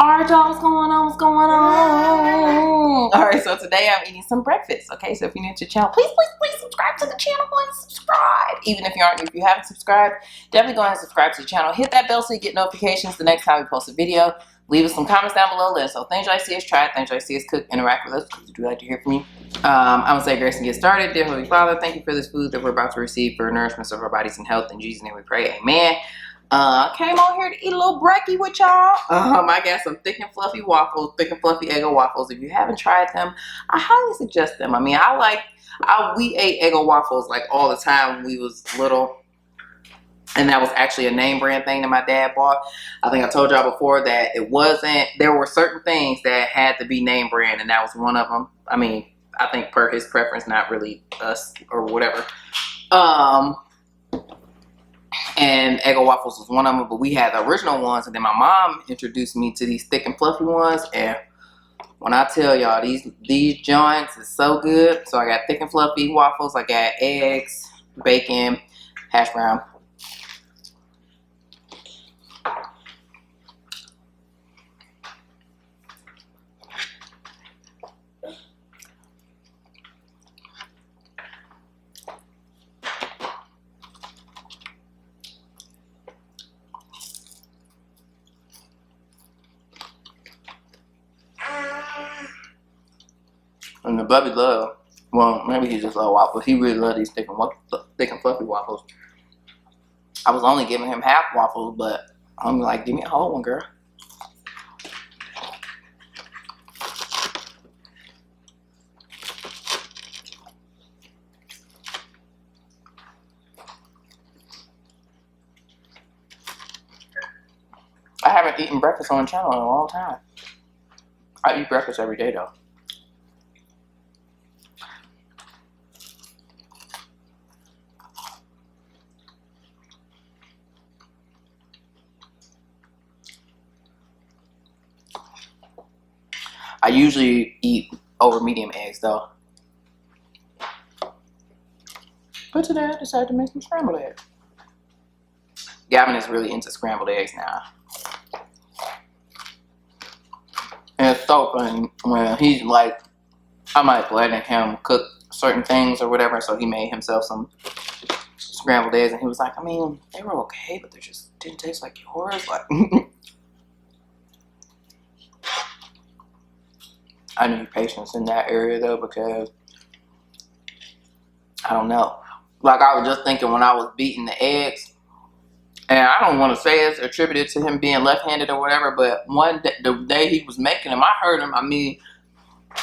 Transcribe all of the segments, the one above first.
Alright, y'all, what's going on? What's going on? Alright, so today I'm eating some breakfast. Okay, so if you're new to the channel, please subscribe to the channel. Please subscribe. Even if you aren't new, if you haven't subscribed, definitely go ahead and subscribe to the channel. Hit that bell so you get notifications the next time we post a video. Leave us some comments down below. Let us know things you like to see us try, things you like to see us cook, interact with us because we do like to hear from you. I'm going to say grace and get started. Dear Holy Father, thank you for this food that we're about to receive for nourishment of our bodies and health. In Jesus' name we pray. Amen. Came on here to eat a little brekkie with y'all. I got some thick and fluffy waffles, thick and fluffy Eggo waffles. If you haven't tried them, I highly suggest them. I mean, we ate Eggo waffles like all the time when we was little. And that was actually a name brand thing that my dad bought. I think I told y'all before that it wasn't, there were certain things that had to be name brand, and that was one of them. I mean, I think per his preference, not really us or whatever. And Eggo waffles was one of them, but we had the original ones, and then my mom introduced me to these thick and fluffy ones, and when I tell y'all, these joints is so good. So I got thick and fluffy waffles, I got eggs, bacon, hash brown. And the Bubby love, well, maybe he just love waffles. He really love these thick and fluffy waffles. I was only giving him half waffles, but I'm like, give me a whole one, girl. I haven't eaten breakfast on the channel in a long time. I eat breakfast every day, though. I usually eat over medium eggs, though. But today I decided to make some scrambled eggs. Gavin is really into scrambled eggs now. And it's so funny when he's like, I'm like letting him cook certain things or whatever, so he made himself some scrambled eggs, and he was like, I mean, they were okay, but they just didn't taste like yours. Like, I need patience in that area though, because I don't know. Like, I was just thinking when I was beating the eggs, and I don't want to say it's attributed to him being left-handed or whatever, but one day, the day he was making them, I heard him. I mean,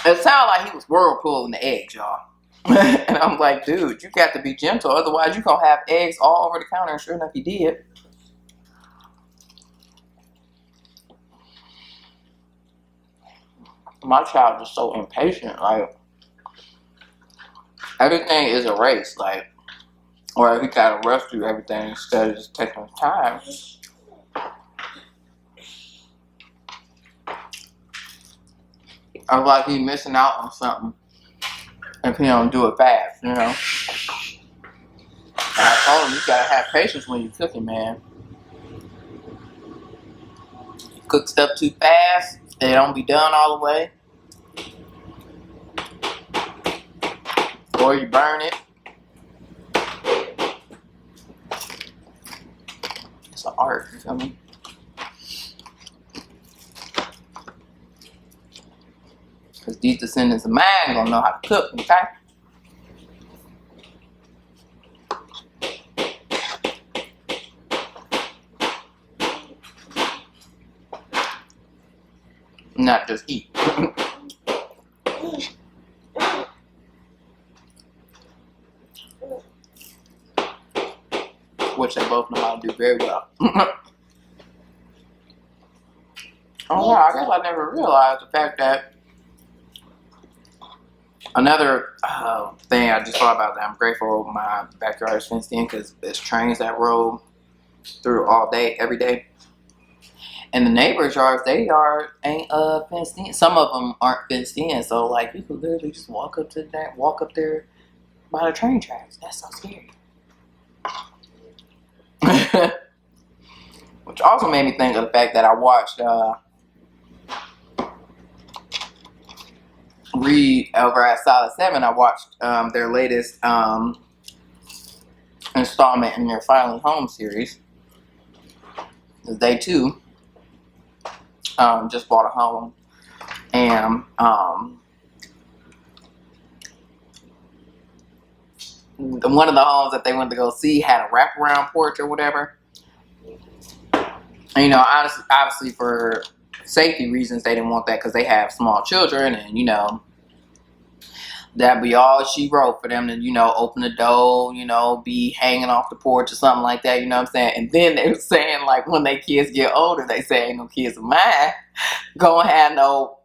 it sounded like he was whirlpooling the eggs, y'all. And I'm like, dude, you got to be gentle, otherwise you're gonna have eggs all over the counter. And sure enough, he did. My child is so impatient. Like, everything is a race. Like, or he gotta rush through everything instead of just taking his time. I was like, he's missing out on something if he don't do it fast, you know. And I told him, you gotta have patience when you're cooking, man. You cook stuff too fast, they don't be done all the way. Or you burn it. It's an art, you feel me? Because these descendants of mine gonna know how to cook, okay? Not just eat. Which they both know how to do very well. Oh wow, I guess I never realized the fact that another thing I just thought about, that I'm grateful my backyard is fenced in, because there's trains that roll through all day, every day. And the neighbors' yards, their yard ain't fenced in. Some of them aren't fenced in, so like you could literally just walk up there by the train tracks. That's so scary. Which also made me think of the fact that I watched Reed over at Solid 7, I watched their latest installment in their Finally Home series. They too just bought a home, and one of the homes that they went to go see had a wraparound porch or whatever. And, you know, obviously for safety reasons, they didn't want that because they have small children, and, you know, that'd be all she wrote for them to, you know, open the door, you know, be hanging off the porch or something like that, you know what I'm saying? And then they were saying, like, when their kids get older, they say, ain't no kids of mine gonna have no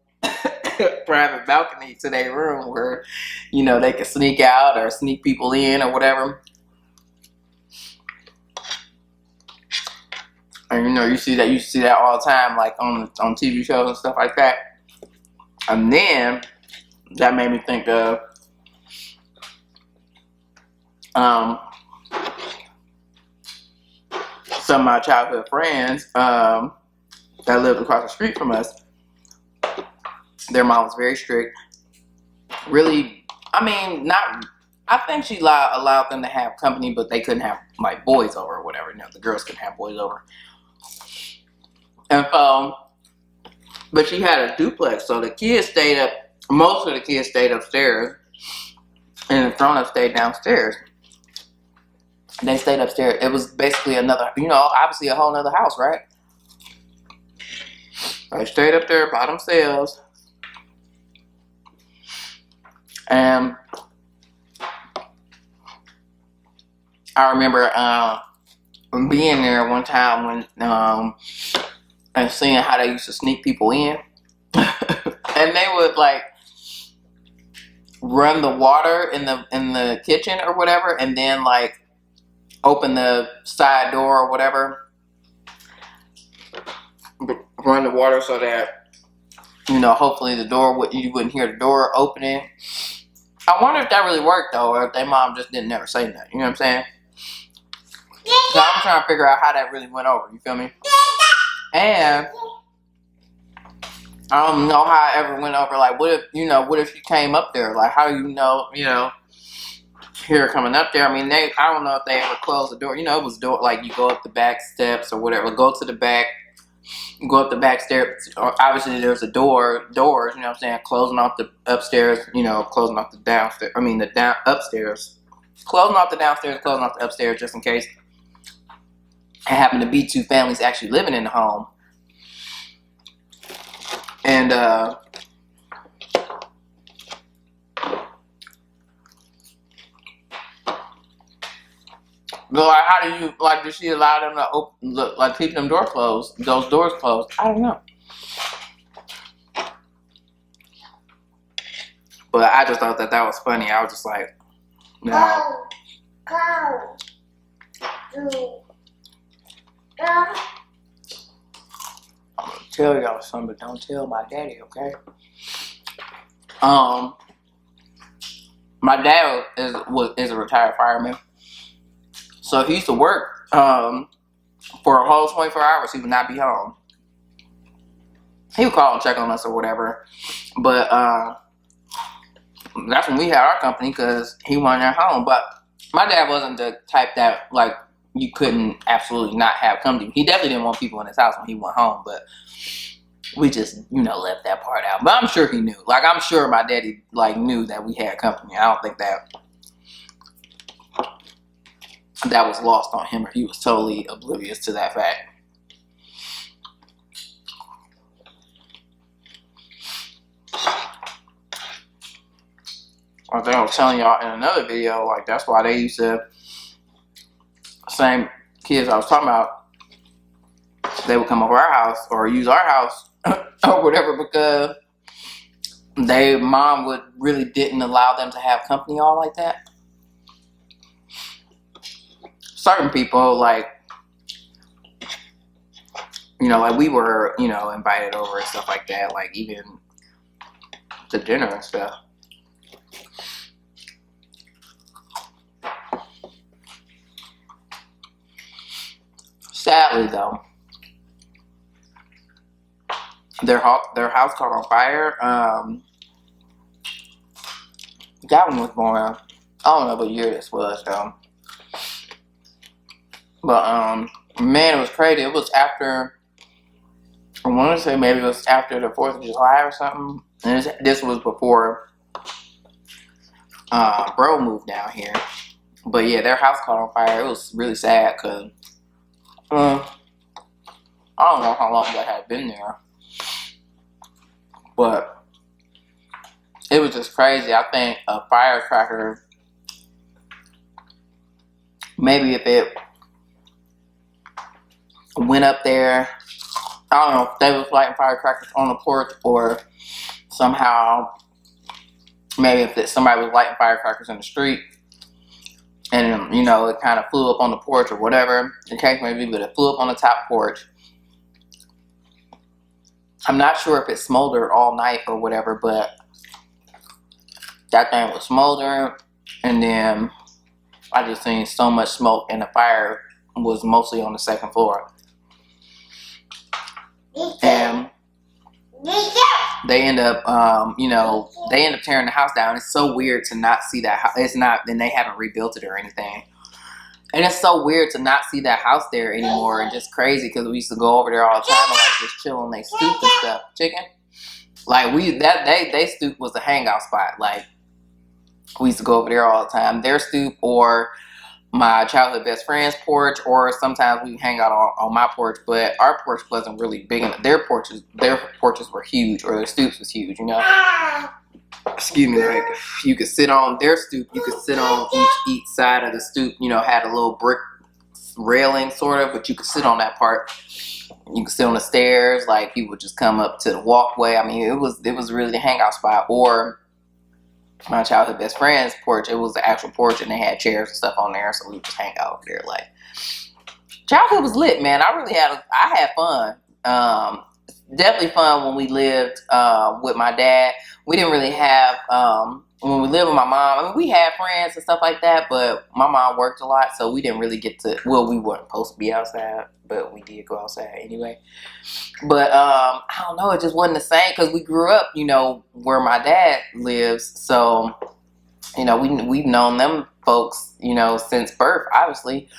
private balcony to their room where, you know, they can sneak out or sneak people in or whatever. And, you know, you see that all the time, like on TV shows and stuff like that. And then that made me think of some of my childhood friends that lived across the street from us. Their mom was very strict. Really, I mean, I think she allowed them to have company, but they couldn't have, like, boys over or whatever. You know, the girls couldn't have boys over. And but she had a duplex, so the kids most of the kids stayed upstairs, and the grown-ups stayed downstairs. They stayed upstairs. It was basically another, you know, obviously a whole nother house, right? They stayed up there by themselves. And I remember being there one time when and seeing how they used to sneak people in. And they would, like, run the water in the kitchen or whatever, and then, like, open the side door or whatever. Run the water so that, you know, hopefully you wouldn't hear the door opening. I wonder if that really worked, though, or if their mom just didn't never say nothing. You know what I'm saying? So I'm trying to figure out how that really went over. You feel me? And I don't know how it ever went over. Like, what if you came up there? Like, how do you know, here coming up there? I mean, I don't know if they ever closed the door. You know, it was door, like, you go up the back steps or whatever. Go to the back. You go up the back stairs. Obviously, there's doors, you know what I'm saying? Closing off the upstairs, you know, closing off the downstairs. I mean, upstairs. Closing off the downstairs, closing off the upstairs just in case it happened to be two families actually living in the home. And, but, like, how do you, like, did she allow them to open, like, keep them doors closed? Those doors closed? I don't know. But I just thought that was funny. I was just like, no. I'm gonna tell y'all something, but don't tell my daddy, okay? My dad is a retired fireman. So he used to work for a whole 24 hours. He would not be home. He would call and check on us or whatever. But that's when we had our company because he wasn't at home. But my dad wasn't the type that, like, you couldn't absolutely not have company. He definitely didn't want people in his house when he went home. But we just, left that part out. But I'm sure he knew. Like, I'm sure my daddy, like, knew that we had company. I don't think that was lost on him, or he was totally oblivious to that fact. I think I was telling y'all in another video, like, that's why they used to, same kids I was talking about, they would come over our house or use our house or whatever because their mom really didn't allow them to have company all like that. Certain people, like, like we were, invited over and stuff like that, like even to dinner and stuff. Sadly, though, their house caught on fire That one was born. I don't know what year this was though. But man, it was crazy. It was after, I want to say maybe it was after the 4th of July or something. And this was before bro moved down here. But yeah, their house caught on fire. It was really sad because I don't know how long they had been there. But it was just crazy. I think a firecracker, maybe if it went up there, I don't know if they was lighting firecrackers on the porch or somehow maybe if somebody was lighting firecrackers in the street and, you know, it kind of flew up on the porch or whatever. The case maybe, but it flew up on the top porch. I'm not sure if it smoldered all night or whatever, but that thing was smoldering, and then I just seen so much smoke, and the fire was mostly on the 2nd floor. And they end up, you know, they end up tearing the house down. It's so weird to not see that house. It's not, and they haven't rebuilt it or anything. And it's so weird to not see that house there anymore, and just crazy because we used to go over there all the time and like just chill on their stoop and stuff. Chicken, like they stoop was a hangout spot. Like we used to go over there all the time. Their stoop or my childhood best friend's porch, or sometimes we hang out on my porch. But our porch wasn't really big enough. Their porches were huge, or their stoops was huge. You know. Excuse me, like you could sit on their stoop, you could sit on each side of the stoop, you know, had a little brick railing sort of, but you could sit on that part. You could sit on the stairs, like people would just come up to the walkway. I mean, it was really the hangout spot. Or my childhood best friend's porch, it was the actual porch and they had chairs and stuff on there, so we would just hang out over there. Like childhood was lit, man. I had fun. Definitely fun when we lived with my dad. We didn't really have, when we lived with my mom, I mean, we had friends and stuff like that, but my mom worked a lot, so we didn't really get to, well, we weren't supposed to be outside, but we did go outside anyway. But I don't know, it just wasn't the same because we grew up, you know, where my dad lives. So, you know, we've known them folks, you know, since birth, obviously.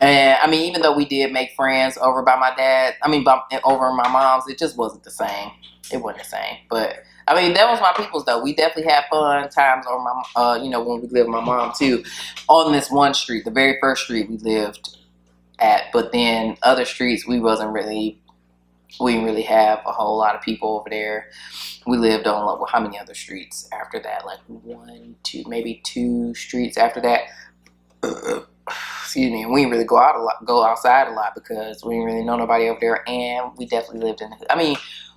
And I mean, even though we did make friends over by my dad, over my mom's, it just wasn't the same. It wasn't the same. But I mean, that was my people's though. We definitely had fun times over my, you know, when we lived with my mom too, on this one street, the very first street we lived at. But then other streets, we didn't really have a whole lot of people over there. We lived on, like, well, how many other streets after that? Like 1, 2, maybe 2 streets after that. Excuse me. And we didn't really go outside a lot because we didn't really know nobody over there. And we definitely lived in the hood. I mean,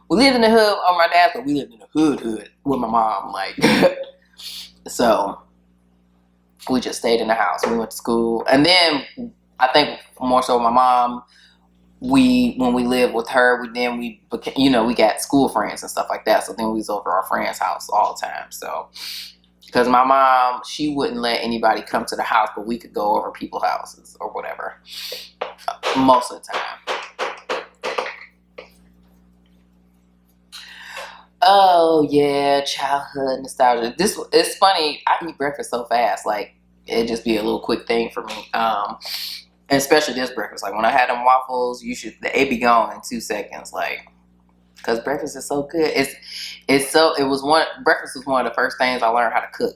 we lived in the hood on my dad's, but we lived in the hood with my mom. Like, so we just stayed in the house. We went to school. And then I think more so my mom, when we lived with her, we became, you know, we got school friends and stuff like that. So then we was over our friend's house all the time. So, because my mom, she wouldn't let anybody come to the house, but we could go over people's houses or whatever. Most of the time. Oh yeah, childhood nostalgia. It's funny. I eat breakfast so fast, like it'd just be a little quick thing for me. And especially this breakfast. Like when I had them waffles, it'd be gone in 2 seconds. Like, cause breakfast is so good. Breakfast was one of the first things I learned how to cook.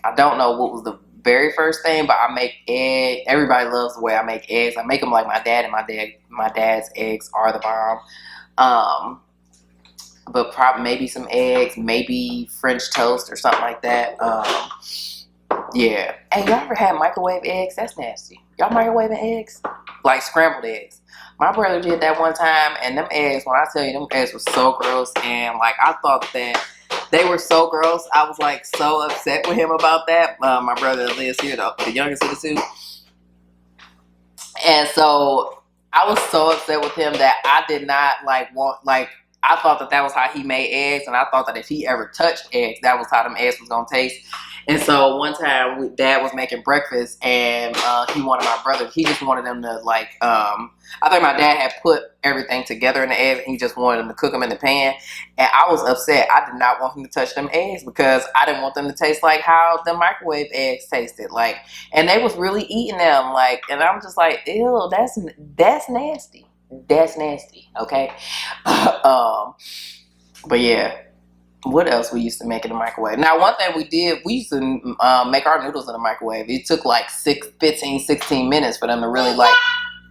I don't know what was the very first thing, but I make egg. Everybody loves the way I make eggs. I make them like my dad, and my dad's eggs are the bomb. But probably maybe some eggs, maybe French toast or something like that. Yeah. Hey, y'all ever had microwave eggs? That's nasty. Y'all microwaving eggs? Like scrambled eggs. My brother did that one time, and them eggs, when I tell you, them eggs were so gross, and like I thought that they were so gross. I was like so upset with him about that. My brother lives here, the youngest of the two. And so I was so upset with him that I did not I thought that was how he made eggs, and I thought that if he ever touched eggs, that was how them eggs was gonna taste. And so one time, Dad was making breakfast, and he wanted my brother. He just wanted them to like. I think my dad had put everything together in the eggs, and he just wanted them to cook them in the pan. And I was upset. I did not want him to touch them eggs because I didn't want them to taste like how the microwave eggs tasted. Like, and they was really eating them. Like, and I'm just like, ew, that's nasty. That's nasty. Okay. But yeah. What else we used to make in the microwave? Now, one thing we used to make our noodles in the microwave. It took like 16 minutes for them to really like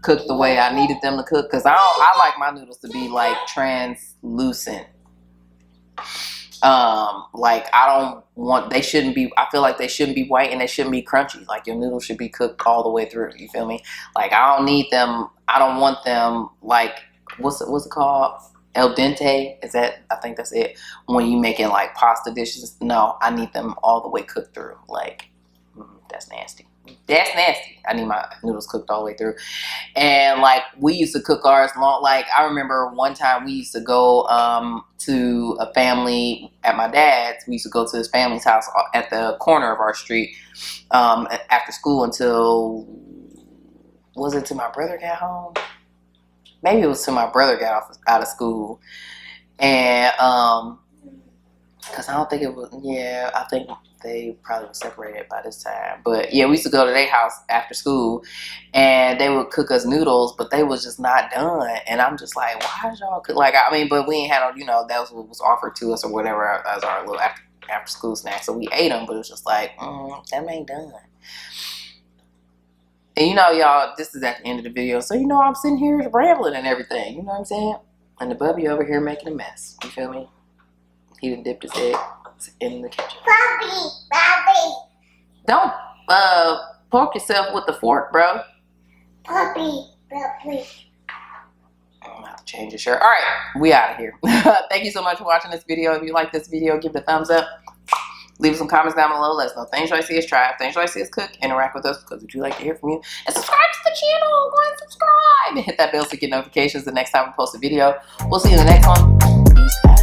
cook the way I needed them to cook. Because I like my noodles to be like translucent. Like I don't want, they shouldn't be, I feel like they shouldn't be white and they shouldn't be crunchy. Like your noodles should be cooked all the way through. You feel me? Like I don't need them, I don't want them like, what's it called? El dente, is that, I think that's it, when you making like pasta dishes. No, I need them all the way cooked through. Like, that's nasty. That's nasty. I need my noodles cooked all the way through. And like, we used to cook ours long, like I remember one time we used to go to a family at my dad's. We used to go to his family's house at the corner of our street after school until, was it till my brother got home? Maybe it was till my brother got out of school. And, cause I don't think it was, yeah, I think they probably were separated by this time. But yeah, we used to go to their house after school and they would cook us noodles, but they was just not done. And I'm just like, why did y'all cook? Like, I mean, but we ain't had, you know, that was what was offered to us or whatever as our little after school snack. So we ate them, but it was just like, that ain't done. And you know, y'all, this is at the end of the video. So, you know, I'm sitting here rambling and everything. You know what I'm saying? And the bubby over here making a mess. You feel me? He done dipped his head in the kitchen. Bobby. Don't poke yourself with the fork, bro. Bobby. I'll have to change your shirt. All right, we out of here. Thank you so much for watching this video. If you like this video, give it a thumbs up. Leave some comments down below. Let us know things you like to see us try, things you like to see us cook. Interact with us because we do like to hear from you. And subscribe to the channel. Go and subscribe. And hit that bell to get notifications the next time we post a video. We'll see you in the next one. Peace out.